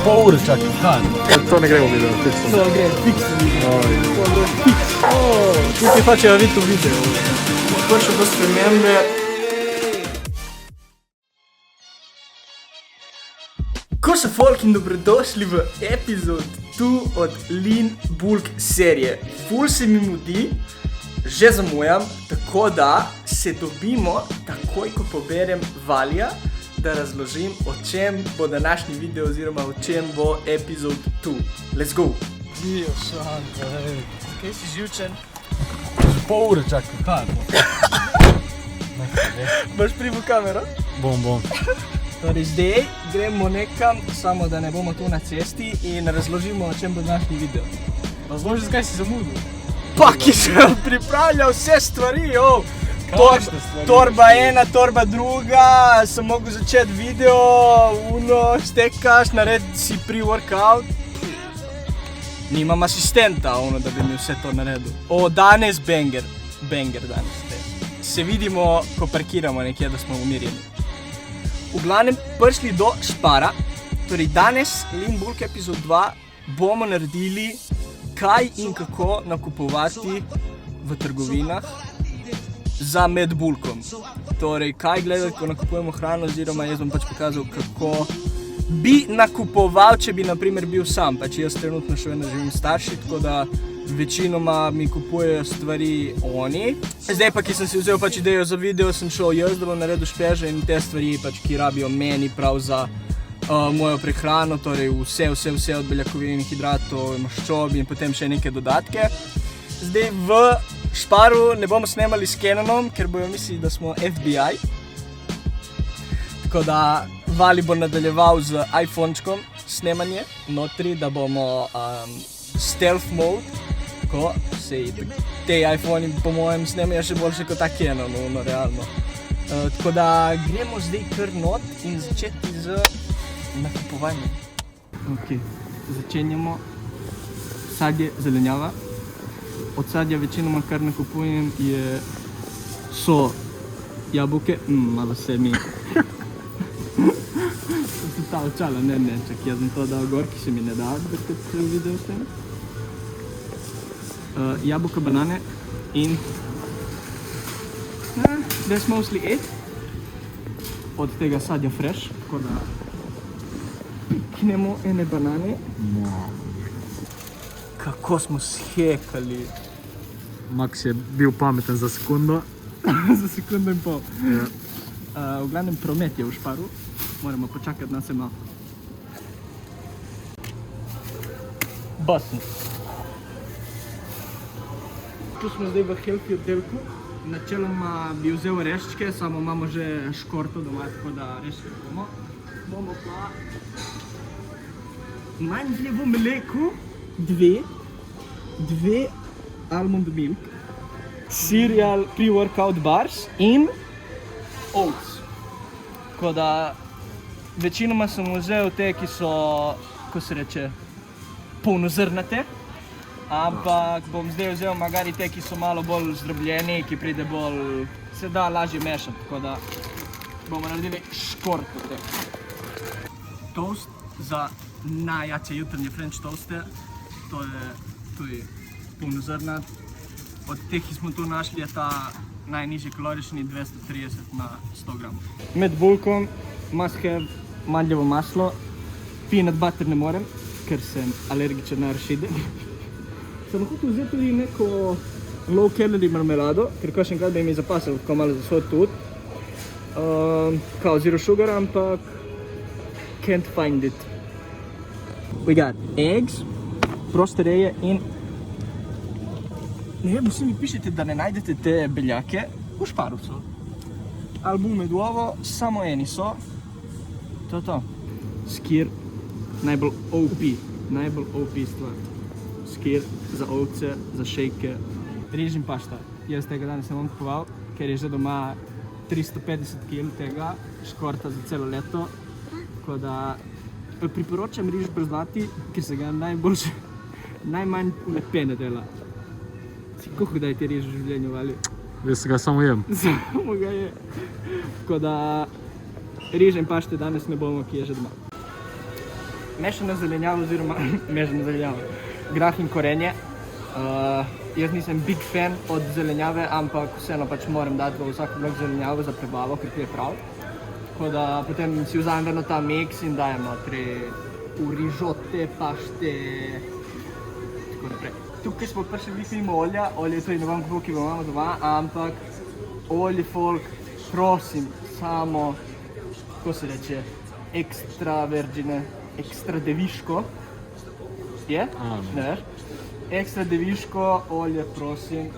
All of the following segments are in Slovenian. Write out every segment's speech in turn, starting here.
Pol ure čakaj, kaj? To ne gremo video, fiksno. To gre, fiksno video. Tukaj hočejo videti v videu. Prišel do spremembe. Ko so folk in dobrodošli v epizod 2 od Lean Bulk serije. Ful se mi mudi, že zamujam, tako da se dobimo takoj, ko poberem Valija, da razložim, o čem bo današnji video oziroma o čem bo epizod 2. Let's go! Dio santo, ej. Kaj si živčen? Pol ure čakaj, kaj? Boš pribil kamero? Bom. Torej zdaj gremo nekam, samo da ne bomo tu na cesti in razložimo, o čem bo današnji video. Razloži, zakaj si zamudil? Pa, ki sem pripravljal vse stvari, jo! Kakšne stvari? Torba ena, torba druga, sem mogel začeti video, stekaš, naredi si pre-workout. Nimam asistenta, da bi mi vse to naredil. Danes banger danes. Se vidimo, ko parkiramo nekje, da smo umirjeni. V glavnem, prišli do Spara, torej danes, Lean Bulk epizod 2, bomo naredili, kaj in kako nakupovati v trgovinah za med bulkom. Torej, kaj gledati, ko nakupujemo hrano, oziroma jaz bom pač pokazal, kako bi nakupoval, če bi na primer bil sam. Pač jaz trenutno še vedno živim starši, tako da večinoma mi kupujejo stvari oni. Zdaj pa, ki sem si vzel pač idejo za video, sem šel jaz, da bom naredil špeže in te stvari, pač, ki rabijo meni prav za mojo prehrano, torej vse od beljakovin, hidratov, maščob in potem še neke dodatke. Zdaj v Sparu ne bomo snemali s Canonom, ker bojo mislili, da smo FBI. Tako da Vali bo nadaljeval z iPhonečkom snemanje notri, da bomo stealth mode. Tako, sej te iPhone po mojem snemajo še boljše kot ta Canon, realno. Tako da gremo zdaj kar not in začeti z nakupovanjem. Ok, začenjamo. Sadje, zelenjava. Od sadja večinoma kar nakupujem so jabolke, malo se mi sem ta očala, ne, čak, jaz sem to dal gor, ki se mi ne da, da se video s tem. Jabolka, banane in that's mostly it. Od tega sadja fresh, tako da piknemo ene banane. Kako smo shekali. Max je bil pameten za sekundo. Za sekundo in pol. Ja. V glavnem promet je v Sparu. Moramo počakati na se malo. Basno. Tu smo zdaj v healthy oddelku. Načeloma bi vzel reščke, samo imamo že škorto doma, tako da reščke bomo. Bomo pa manjkle v mleku dve almond milk, cereal pre-workout bars in oats. Tako da večinoma sem vzel te, ki so, ko se reče, polnozrnate, ampak bom zdaj vzel magari te, ki so malo bolj zdrobljeni, ki pride bolj, se da lažje mešati, tako da bomo naredili škorto te. Toast za najjače jutranje French toaste, to je polnozrnat. Od teh, ki smo tu našli, je ta najnižji kalorični 230 na 100 gramov. Med bulkom must have mandljevo maslo, peanut butter ne morem, ker sem alergičen na arašide. Sem hotel vzeti tudi neko low calorie marmelado, ker kakšen krat bi mi zapasal tako malo za svoj tudi. Kao zero sugar, ampak can't find it. We got eggs, proste reje in ne vem, vsi mi pišete, da ne najdete te beljake, v Sparu so. Album med ovo, samo eni so. To je to. Skir, najbolj OP stvar. Skir za ovce, za šejke. Riž in pašta. Jaz tega danes ne bom kupoval, ker je že doma 350 kg tega škorta za celo leto. Tako da priporočam riž brzdati, ker se ga najmanj pene dela. Si koliko kdaj ti riž v življenju, Vali? Jaz se ga samo jem. Samo ga je. Tako da riž in pašte danes ne bomo, ki je že doma. mešana zelenjava oziroma mešana zelenjava, grah in korenje. Jaz nisem big fan od zelenjave, ampak vseeno pač moram dati v vsak blok zelenjavo za prebavo, ker ti je prav. Tako da potem si vzamem vedno ta mix in dajem notri rižote, pašte, tako naprej. Tukaj smo pa še veliko mimo olja, olje to ne vem kako, ki imamo doma, ampak olje folk, prosim, samo, kako se reče, ekstra virgine, ekstra deviško, je? Ne veš? Ekstra deviško olje, prosim.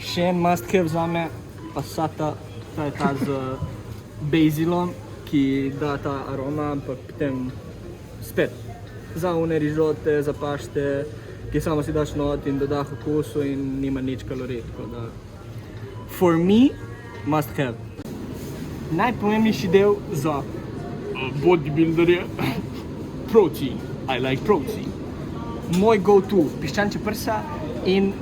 Še en must have zame, passata, ta je ta z bazilom, ki da ta aroma, ampak potem spet za one rižote, za pašte, ki samo si daš not in doda okusu in nima nič kalorij, tako da for me, must have. Najpomembnejši del za bodybuilderje, protein, I like protein. Moj go-to, piščančja prsa in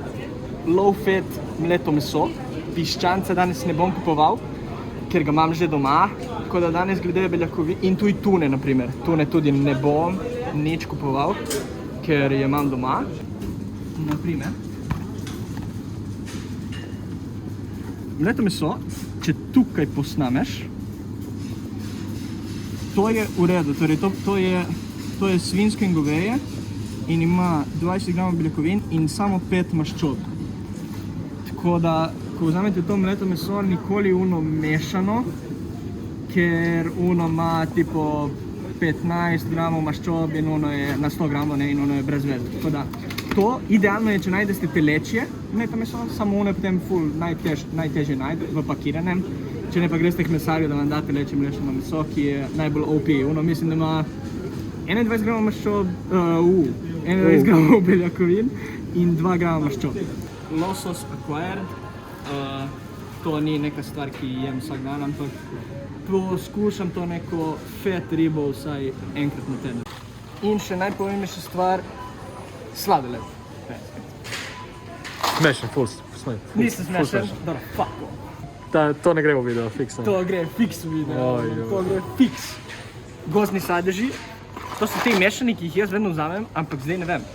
low-fat mleto meso. Piščanca danes ne bom kupoval, ker ga imam že doma, tako da danes glede beljakovin in tudi tune, naprimer. Tune tudi ne bom nič kupoval, ker je imam doma. Naprimer, mleto meso, če tukaj posnameš, to je v redu, torej to je svinjsko in goveje in ima 20 gramov beljakovin in samo 5 maščob. Tako da, ko vzamete to mleto meso, nikoli uno mešano, ker uno ima tipo 15 gramov maščob in uno je na 100 gramov in uno je brez veze. Tako da, to idealno je, če najdete telečje mleto meso, samo uno je potem ful najtežje najde v pakiranem. Če ne pa greste k mesarju, da vam da telečje mlečeno meso, ki je najbolj OP. Uno mislim, da ima 21 gramov maščob, 21 gramov beljakovin in 2 grama maščob. Losos acquired, to ni neka stvar, ki jem vsak dan, ampak poskušam to neko fat ribo vsaj enkrat na teden. In še najpomembnejša stvar, sladoled. Smešen, ful smešen. Nisem smešen? Dobro, fuck off. To ne gre v video, fiksno. To gre fiks v video, to gre fiks. Gozdni sadeži, to so te mešani, ki jih jaz vedno vzamem, ampak zdaj ne vem.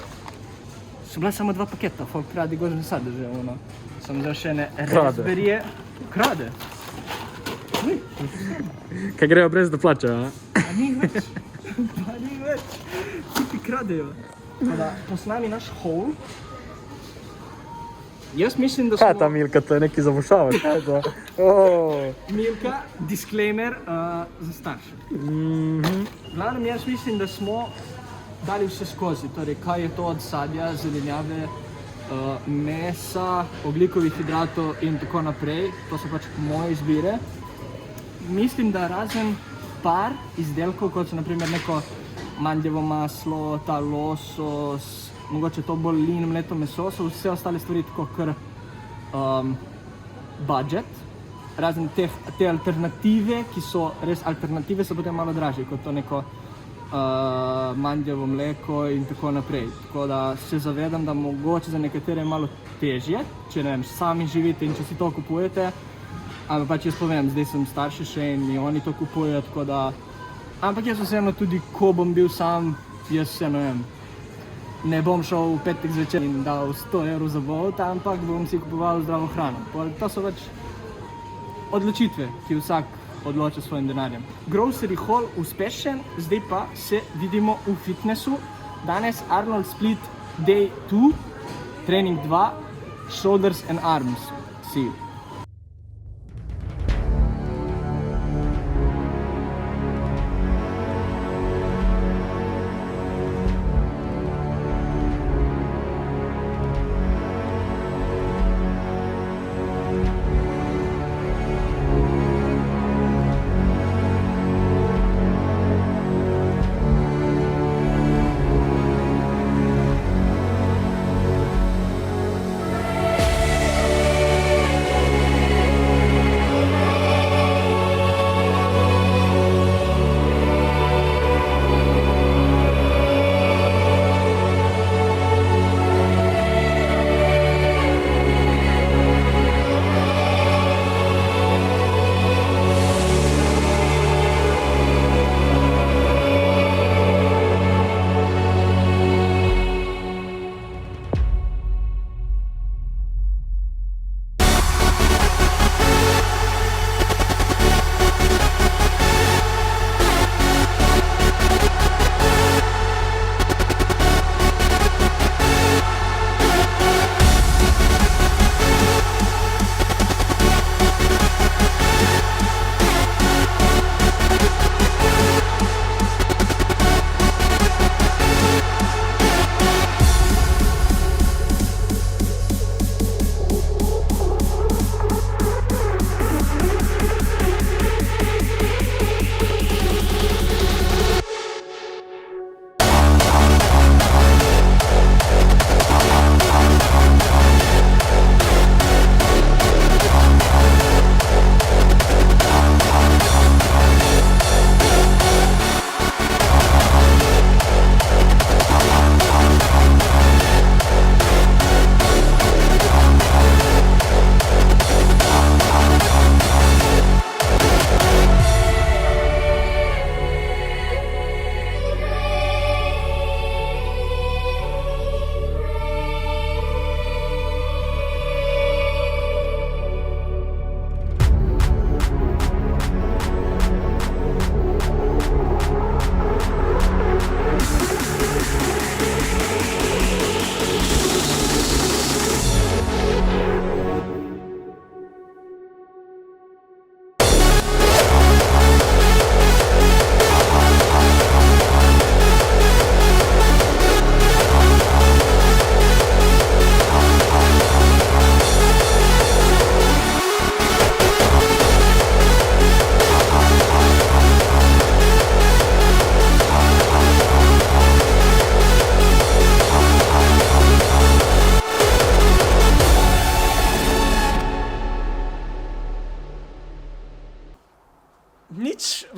So bila samo 2 paketa, folk krade gozdne sadeže, ono. Sem vzel še ene raspberije. Krade? Kaj grejo brez da plačajo, a? A ni več. Pa ni več. Tipi kradejo. Tako da, posnami naš haul. Jaz mislim, da smo... Kaj je ta Milka, to je neki zabušavač, kaj je to? Milka, disclaimer za starše. Glavnem, jaz mislim, da smo dali vse skozi, torej kaj je to od sadja, zelenjave, mesa, ogljikovih hidratov in tako naprej. To so pač moje izbire. Mislim, da razen par izdelkov, kot so naprimer neko mandljevo maslo, ta losos, mogoče to bolj lean mleto meso, so vse ostale stvari tako kar budget. Razen te alternative, ki so res alternative, so potem malo dražje kot to neko mandljevo mleko in tako naprej. Tako da se zavedam, da mogoče za nekatere je malo težje, če ne vem, sami živite in če si to kupujete. Ampak pač jaz povem, zdaj sem starši še in mi oni to kupujejo, tako da... Ampak jaz vseeno tudi, ko bom bil sam, jaz vseeno vem, ne bom šel v petek zvečer in dal 100 € za Bolt, ampak bom si kupoval zdravo hrano. To so pač odločitve, ki vsak odloča s svojim denarjem. Grocery haul uspešen, zdaj pa se vidimo v fitnessu. Danes Arnold Split Day 2, trening 2, shoulders and arms. See you.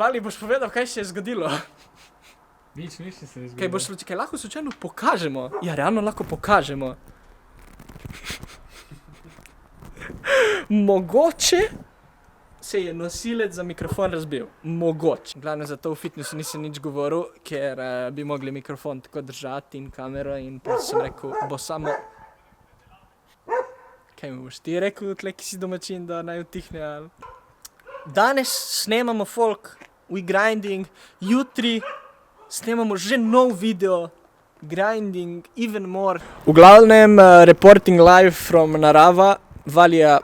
Ali boš povedal, kaj se je zgodilo? Nič se je zgodilo. Kaj lahko slučajno pokažemo? Ja, realno lahko pokažemo. Mogoče se je nosilec za mikrofon razbil. Mogoče. Glavno zato v fitnessu nisem nič govoril, ker bi mogli mikrofon tako držati in kamero in pa sem rekel, bo samo... Kaj mi boš ti rekel, tle, ki si domačin, da naj utihne, ali? Danes snemamo folk, we grinding, jutri snemamo že nov video, grinding even more. V glavnem, reporting live from narava, Valija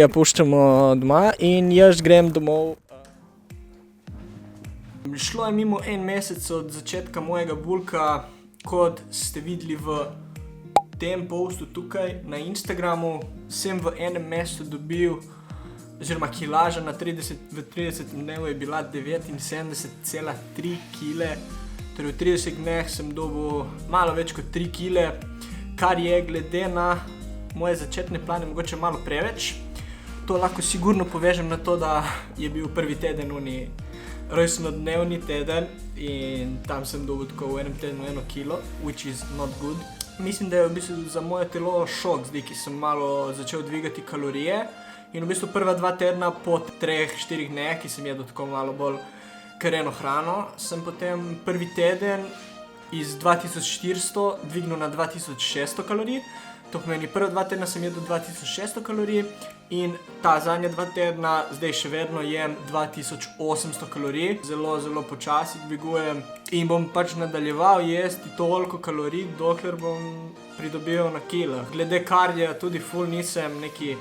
puščamo doma in jaz grem domov. Šlo je mimo en mesec od začetka mojega bulka, kot ste videli v tem postu tukaj na Instagramu, sem v enem mesecu dobil, oziroma kilaža v 30 dnevu je bila 79,3 kile, torej v 30 dneh sem dobil malo več kot 3 kile, kar je glede na moje začetne plane mogoče malo preveč. To lahko sigurno povežem na to, da je bil prvi teden rojstnodnevni teden in tam sem dobil tako v enem tednu 1 kilo, which is not good. Mislim, da je v bistvu za moje telo šok zdaj, ki sem malo začel dvigati kalorije in v bistvu prva 2 tedna po 3-4 dneh, ki sem jedel tako malo bolj kreno hrano, sem potem prvi teden iz 2400 dvignil na 2600 kalorij. To pomeni, prva 2 tedna sem jedel 2600 kalorij in ta zadnja 2 tedna zdaj še vedno jem 2800 kalorij. Zelo, zelo počasi dvigujem in bom pač nadaljeval jesti toliko kalorij, dokler bom pridobival na kilah. Glede kardija tudi ful nisem neki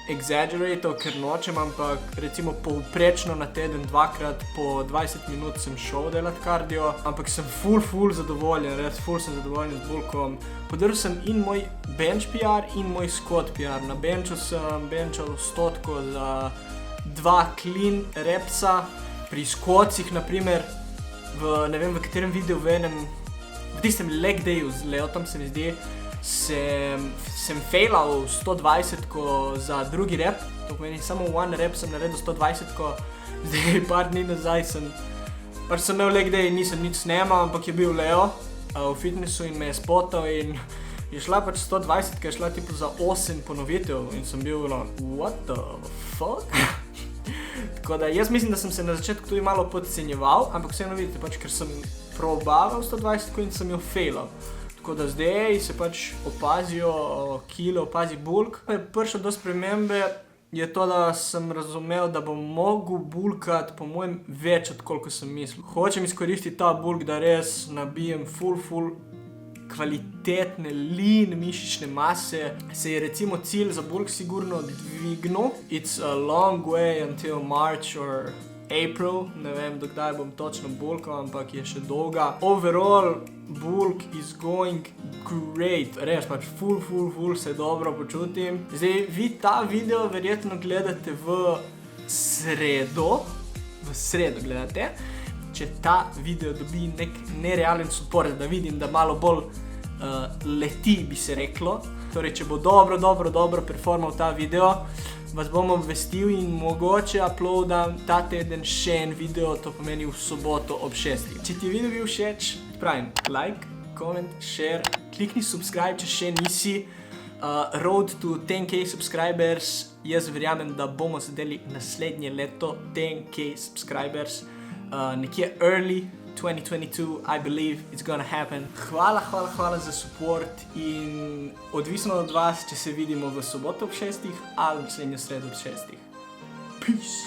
exaggerator, ker nočem, ampak recimo povprečno na teden 2-krat po 20 minut sem šel delati kardio, ampak sem ful zadovoljen, res ful sem zadovoljen z bulkom. Podaril sem in moj bench PR in moj squat PR. Na benchu sem benchal 100 za 2 clean repsa, pri squatsih naprimer, ne vem v katerem videu, v tistem leg dayu z Leotom se mi zdi, sem failal 120 za drugi rep, to pomeni samo 1 rep sem naredil 120, zdaj par dni nazaj sem imel leg day in nisem nič snemal, ampak je bil Leo v fitnessu in me je spotal in je šla pač 120, je šla tipo za 8 ponovitev in sem bil what the fuck? Tako da jaz mislim, da sem se na začetku tudi malo podcenjeval, ampak vseeno vidite pač, ker sem probaval 120 in sem jo failal. Tako da zdaj se pač opazijo kile, opazi bulk. Prišlo do spremembe je to, da sem razumel, da bom mogel bulkati po mojem več od koliko sem mislil. Hočem izkoristiti ta bulk, da res nabijem ful kvalitetne lean mišične mase. Se je recimo cilj za bulk sigurno dvignil. It's a long way until March or April, ne vem dokdaj bom točno bulkal, ampak je še dolga. Overall, bulk is going great, res pač ful se dobro počutim. Zdaj, vi ta video verjetno gledate v sredo gledate. Če ta video dobi nek nerealen support, da vidim, da malo bolj leti, bi se reklo. Torej, če bo dobro performal ta video, vas bom obvestil in mogoče uploadam ta teden še en video, to pomeni v soboto ob 6. Če ti je video bil všeč, pravim, like, comment, share, klikni subscribe, če še nisi. Road to 10k subscribers, jaz verjamem, da bomo zadeli naslednje leto 10k subscribers. Nekje early 2022, I believe it's gonna happen. Hvala za support in odvisno od vas, če se vidimo v soboto ob 6 ali naslednjo sredo ob 6. Peace!